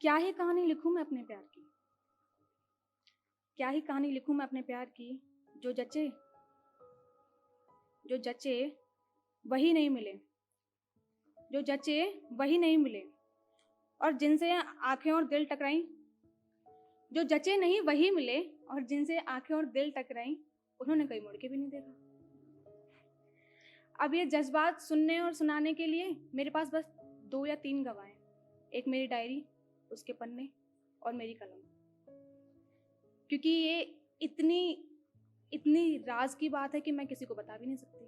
क्या ही कहानी लिखूं मैं अपने प्यार की, क्या ही कहानी लिखूं मैं अपने प्यार की। जो जचे जो जचे वही नहीं मिले, जो जचे वही नहीं मिले, और जिनसे आंखें और दिल टकराई। जो जचे नहीं वही मिले, और जिनसे आंखें और दिल टकराई, उन्होंने कहीं मुड़ के भी नहीं देखा। अब ये जज्बात सुनने और सुनाने के लिए मेरे पास बस 2 या 3 गवाह हैं। एक मेरी डायरी, उसके पन्ने, और मेरी कलम। क्योंकि ये इतनी इतनी राज की बात है कि मैं किसी को बता भी नहीं सकती।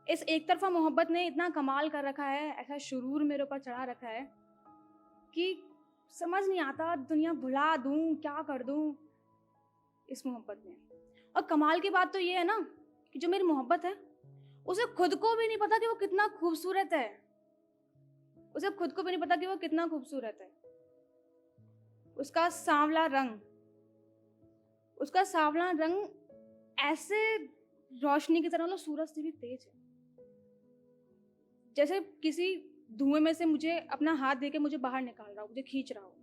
इस एक तरफा मोहब्बत ने इतना कमाल कर रखा है, ऐसा शुरूर मेरे ऊपर चढ़ा रखा है कि समझ नहीं आता दुनिया भुला दूं, क्या कर दूं इस मोहब्बत में। और कमाल की बात तो ये है ना कि जो मेरी मोहब्बत है, उसे खुद को भी नहीं पता कि वो कितना खूबसूरत है। उसे खुद को भी नहीं पता कि वो कितना खूबसूरत है। उसका सांवला रंग, उसका सांवला रंग ऐसे रोशनी की तरह, मतलब सूरज से भी तेज है। जैसे किसी धुएं में से मुझे अपना हाथ देके मुझे बाहर निकाल रहा हो, मुझे खींच रहा हो।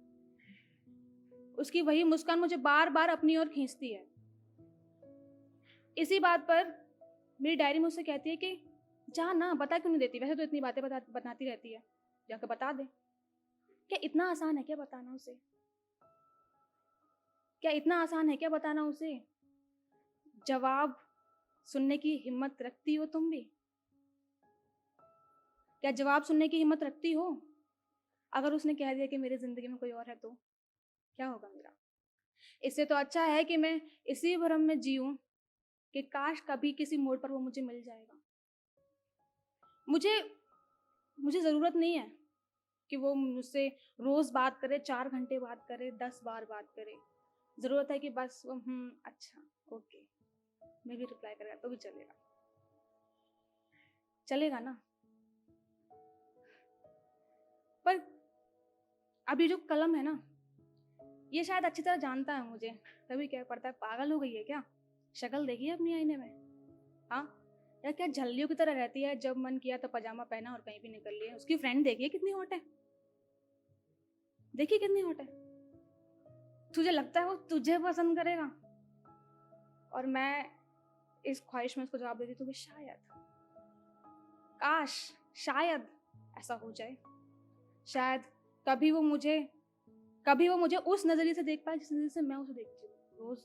उसकी वही मुस्कान मुझे बार बार अपनी ओर खींचती है। इसी बात पर मेरी डायरी मुझसे कहती है कि जा ना, बता क्यों नहीं देती, वैसे तो इतनी बातें बताती रहती है, जाकर बता दे। क्या इतना आसान है क्या बताना उसे? क्या इतना आसान है क्या बताना उसे? जवाब सुनने की हिम्मत रखती हो तुम भी? क्या जवाब सुनने की हिम्मत रखती हो? अगर उसने कह दिया कि मेरी जिंदगी में कोई और है, तो क्या होगा मेरा? इससे तो अच्छा है कि मैं इसी भ्रम में जीऊं कि काश कभी किसी मोड़ पर वो मुझे मिल जाएगा। मुझे मुझे जरूरत नहीं है कि वो मुझसे रोज बात करे, 4 घंटे बात करे, 10 बार बात करे। जरूरत है कि बस वो अच्छा, ओके, मैं भी रिप्लाई करेगा तो भी चलेगा। चलेगा ना? पर अभी जो कलम है ना, ये शायद अच्छी तरह जानता है मुझे, तभी कह पड़ता है पागल हो गई है क्या? शक्ल देखी है अपनी आईने में? हाँ, या क्या झल्लियों की तरह रहती है, जब मन किया तो पजामा पहना और कहीं भी निकल लिया। उसकी फ्रेंड देखिए कितनी हॉट है, देखिए कितनी हॉट है। तुझे लगता है वो तुझे पसंद करेगा? और मैं इस ख्वाहिश में उसको जवाब देती तो शायद, काश, शायद ऐसा हो जाए। शायद कभी वो मुझे कभी वो मुझे उस नजरिए से देख पाए जिस नजरिए से मैं उसे देखती हूँ रोज।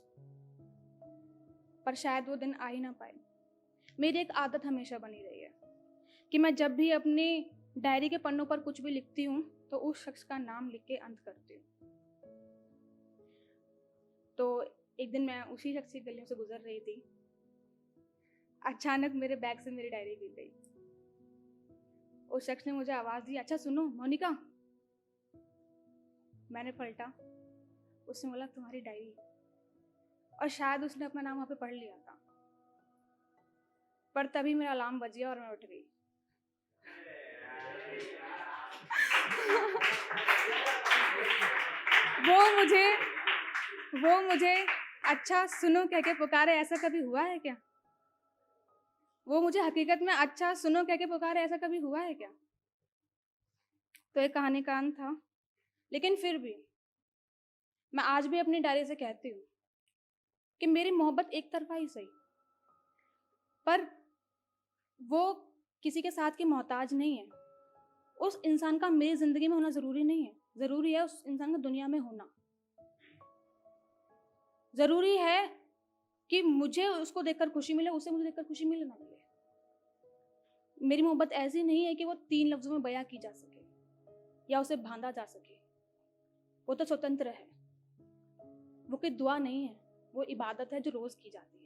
पर शायद वो दिन आ ही ना पाए। मेरी एक आदत हमेशा बनी रही है कि मैं जब भी अपनी डायरी के पन्नों पर कुछ भी लिखती हूँ तो उस शख्स का नाम लिख के अंत करती हूँ। तो एक दिन मैं उसी शख्स की गलियों से गुजर रही थी, अचानक मेरे बैग से मेरी डायरी गिर गई। उस शख्स ने मुझे आवाज दी, अच्छा सुनो मोनिका। मैंने पलटा, उसने बोला तुम्हारी डायरी। और शायद उसने अपना नाम वहां पे पढ़ लिया था। पर तभी मेरा अलार्म बज गया और मैं उठ गई। वो मुझे वो मुझे अच्छा सुनो कह के पुकारे, ऐसा कभी हुआ है क्या? वो मुझे हकीकत में अच्छा सुनो कह के पुकारे, ऐसा कभी हुआ है क्या? तो एक कहानी का अंत था, लेकिन फिर भी मैं आज भी अपनी डायरी से कहती हूँ कि मेरी मोहब्बत एक तरफा ही सही, पर वो किसी के साथ की मोहताज नहीं है। उस इंसान का मेरी जिंदगी में होना जरूरी नहीं है, जरूरी है उस इंसान का दुनिया में होना। जरूरी है कि मुझे उसको देखकर खुशी मिले, उसे मुझे देखकर खुशी मिले ना मिले। मेरी मोहब्बत ऐसी नहीं है कि वो 3 लफ्जों में बयां की जा सके या उसे बांधा जा सके। वो तो स्वतंत्र है, वो कोई दुआ नहीं है, वो इबादत है जो रोज की जाती है।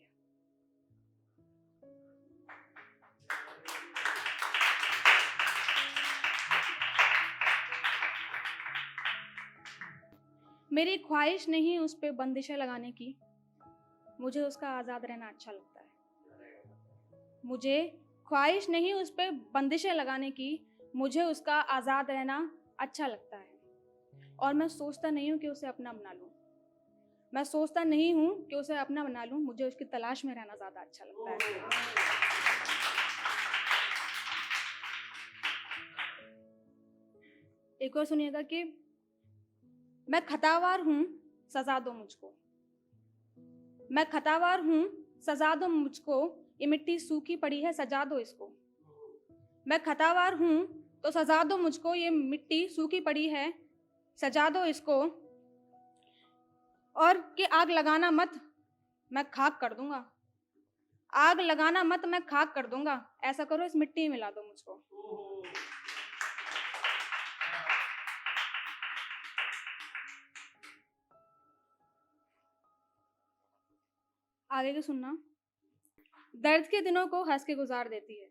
मेरी ख्वाहिश नहीं उस पर बंदिशें लगाने की, मुझे उसका आज़ाद रहना अच्छा लगता है। मुझे ख्वाहिश नहीं उस पर बंदिशें लगाने की, मुझे उसका आज़ाद रहना अच्छा लगता है। और मैं सोचता नहीं हूँ कि उसे अपना बना लूँ, मैं सोचता नहीं हूँ कि उसे अपना बना लूँ, मुझे उसकी तलाश में रहना ज़्यादा अच्छा लगता है। एक और सुनिएगा कि मैं खतावार हूं, सजा दो मुझको। मैं खतावार हूं, सजा दो मुझको, ये मिट्टी सूखी पड़ी है, सजा दो इसको। मैं खतावार हूं तो सजा दो मुझको, ये मिट्टी सूखी पड़ी है, सजा दो इसको। और कि आग लगाना मत, मैं खाक कर दूंगा। आग लगाना मत, मैं खाक कर दूंगा। ऐसा करो, इस मिट्टी में मिला दो मुझको। आगे की सुनना। दर्द के दिनों को हंस के गुजार देती है।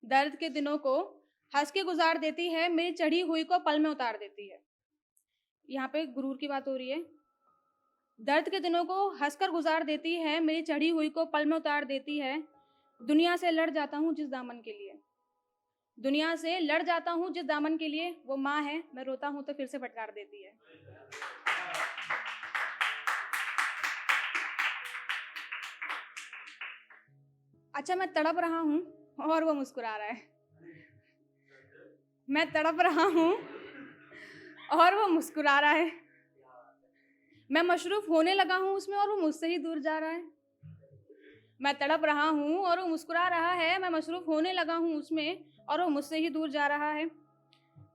दर्द के दिनों को हंस के गुजार देती है, मेरी चढ़ी हुई को पल में उतार देती है। यहाँ पे गुरूर की बात हो रही है। दर्द के दिनों को हंसकर गुजार देती है, मेरी चढ़ी हुई को पल में उतार देती है। दुनिया से लड़ जाता हूँ जिस दामन के लिए, दुनिया से लड़ जाता हूँ जिस दामन के लिए, वो माँ है, मैं रोता हूँ तो फिर से फटकार देती है। अच्छा, मैं तड़प रहा हूँ और वो मुस्कुरा रहा है। मैं तड़प रहा हूँ और वो मुस्कुरा रहा है। मैं मशरूफ होने लगा हूँ उसमें और वो मुझसे ही दूर जा रहा है। मैं तड़प रहा हूँ और वो मुस्कुरा रहा है। मैं मशरूफ होने लगा हूँ उसमें और वो मुझसे ही दूर जा रहा है।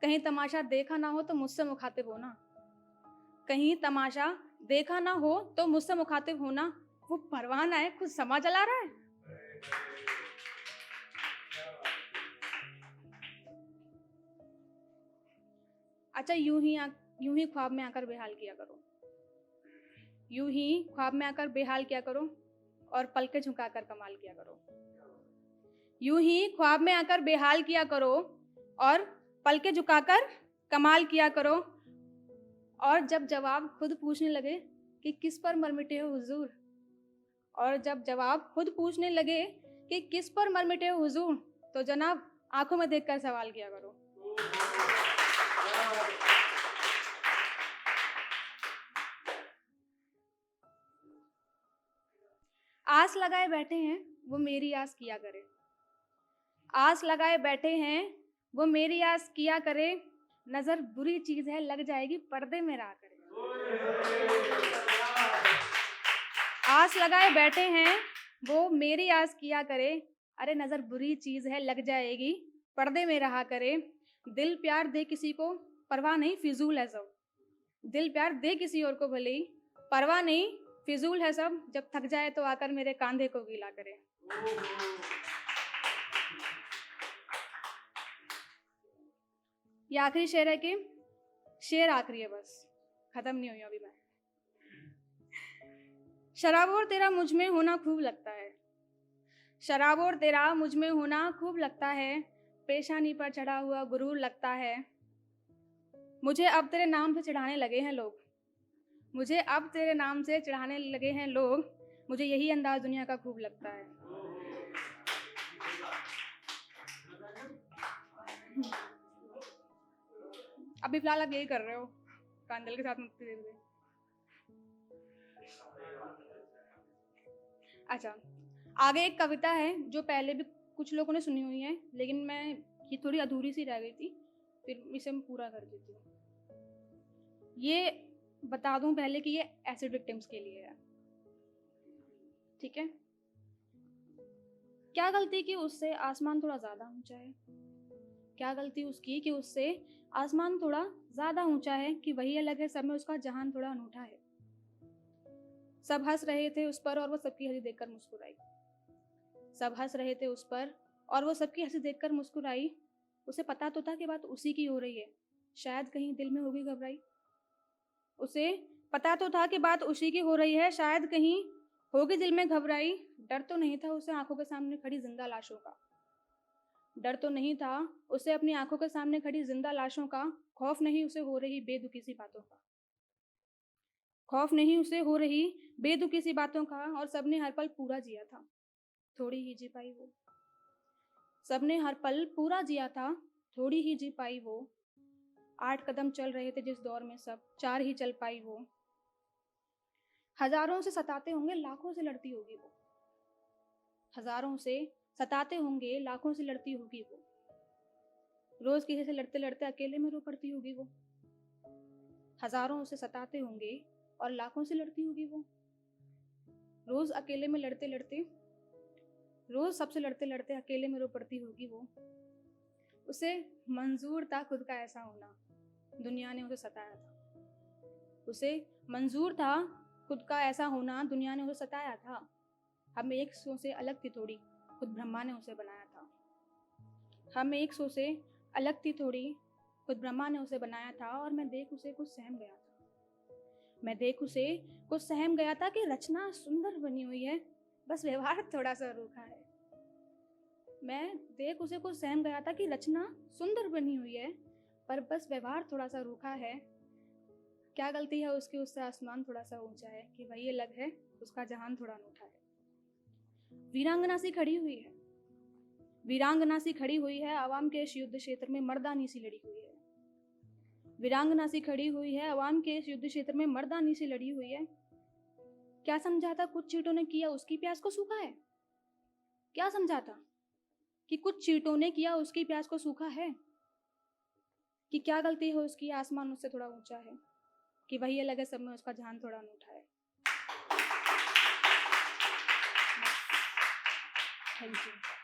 कहीं तमाशा देखा ना हो तो मुझसे मुखातिब होना। कहीं तमाशा देखा ना हो तो मुझसे मुखातिब होना। वो परवाना है, खुद समा चला रहा है। अच्छा, यूं ही ख्वाब में आकर बेहाल किया करो। यूं ही ख्वाब में आकर बेहाल किया करो और पलके झुकाकर कमाल किया करो। यूं ही ख्वाब में आकर बेहाल किया करो और पलके झुकाकर कमाल किया करो। और जब जवाब खुद पूछने लगे कि किस पर मर मिटे हो हुजूर, और जब जवाब खुद पूछने लगे कि किस पर मर मिटे हो हुजूर, तो जनाब आंखों में देखकर सवाल किया करो। आस लगाए बैठे हैं वो मेरी आस किया करे। आस लगाए बैठे हैं वो मेरी आस किया करे। नजर बुरी चीज है, लग जाएगी पर्दे में रहा करे। आस लगाए बैठे हैं वो मेरी आस किया करे। अरे नजर बुरी चीज है, लग जाएगी पर्दे में रहा करे। दिल प्यार दे किसी को, परवाह नहीं फिजूल है सब। दिल प्यार दे किसी और को भले ही, परवाह नहीं फिजूल है सब। जब थक जाए तो आकर मेरे कांधे को गीला करे। ये आखिरी शेर है कि शेर आखिरी है, बस खत्म नहीं हुई अभी मैं। शराब और तेरा मुझ में होना खूब लगता है। शराब और तेरा मुझ में होना खूब लगता है। पेशानी पर चढ़ा हुआ गुरूर लगता है। मुझे अब तेरे नाम से चिढ़ाने लगे हैं लोग। मुझे अब तेरे नाम से चिढ़ाने लगे हैं लोग। मुझे यही अंदाज दुनिया का खूब लगता है। अभी फिलहाल आप यही कर रहे हो, कांदल के साथ मुक्ति दे हुए। अच्छा, आगे एक कविता है जो पहले भी कुछ लोगों ने सुनी हुई है, लेकिन मैं ये थोड़ी अधूरी सी रह गई थी, फिर इसे मैं पूरा कर देती हूँ। ये बता दूं पहले कि ये एसिड विक्टिम्स के लिए है, ठीक है। क्या गलती की उससे आसमान थोड़ा ज्यादा ऊंचा है। क्या गलती उसकी कि उससे आसमान थोड़ा ज्यादा ऊंचा है, कि वही अलग है सब में उसका जहान थोड़ा अनूठा है। सब हंस रहे थे उस पर और वो सबकी हंसी देखकर मुस्कुराई। सब हंस रहे थे उस पर और वो सबकी हंसी देखकर मुस्कुराई। उसे पता तो था कि बात उसी की हो रही है, शायद कहीं दिल में होगी घबराई। उसे पता तो था कि बात उसी की हो रही है, शायद कहीं होगी दिल में घबराई। डर तो नहीं था उसे आंखों के सामने खड़ी जिंदा लाशों का। डर तो नहीं था उसे अपनी आंखों के सामने खड़ी जिंदा लाशों का। खौफ नहीं उसे हो रही बेदुखी सी बातों का। खौफ नहीं उसे हो रही बेदुखी सी बातों का। और सबने हर पल पूरा जिया था, थोड़ी ही जी पाई वो। सबने हर पल पूरा जिया था, थोड़ी ही जी पाई वो। 8 कदम चल रहे थे जिस दौर में सब 4 ही चल पाई वो। हजारों से सताते होंगे लाखों से लड़ती होगी वो। हजारों से सताते होंगे लाखों से लड़ती होगी वो। रोज किसी से लड़ते लड़ते अकेले में रो पड़ती होगी वो। हजारों उसे सताते होंगे और लाखों से लड़ती होगी वो। रोज अकेले में लड़ते लड़ते, रोज सबसे लड़ते लड़ते अकेले में रो पड़ती होगी वो। उसे मंजूर था खुद का ऐसा होना, दुनिया ने उसे सताया था। उसे मंजूर था खुद का ऐसा होना, दुनिया ने उसे सताया था। हम एक सौ से अलग थी थोड़ी, खुद ब्रह्मा ने उसे बनाया था। हम एक सौ से अलग थी थोड़ी, खुद ब्रह्मा ने उसे बनाया था। और मैं देख उसे कुछ सहम गया था। मैं देख उसे कुछ सहम गया था कि रचना सुंदर बनी हुई है, बस व्यवहार थोड़ा सा रूखा है। मैं देख उसे कुछ सहम गया था कि रचना सुंदर बनी हुई है, पर बस व्यवहार थोड़ा सा रूखा है। क्या गलती है उसकी, उससे आसमान थोड़ा सा ऊंचा है, कि वही अलग है, उसका जहान थोड़ा अनूठा है। वीरांगना सी खड़ी हुई है, वीरांगना सी खड़ी हुई है, आवाम के इस युद्ध क्षेत्र में मर्दानी सी लड़ी हुई है। वीरांगना सी खड़ी हुई है, आवाम के इस युद्ध क्षेत्र में मर्दानी सी लड़ी हुई है। क्या समझा था कुछ चींटों ने किया उसकी प्यास को सूखा है? क्या समझा था कि कुछ चींटों ने किया उसकी प्यास को सूखा है? कि क्या गलती है उसकी, आसमान उससे थोड़ा ऊंचा है, कि वही अलग है, सब में उसका जहान थोड़ा अनूठा है। Thank you.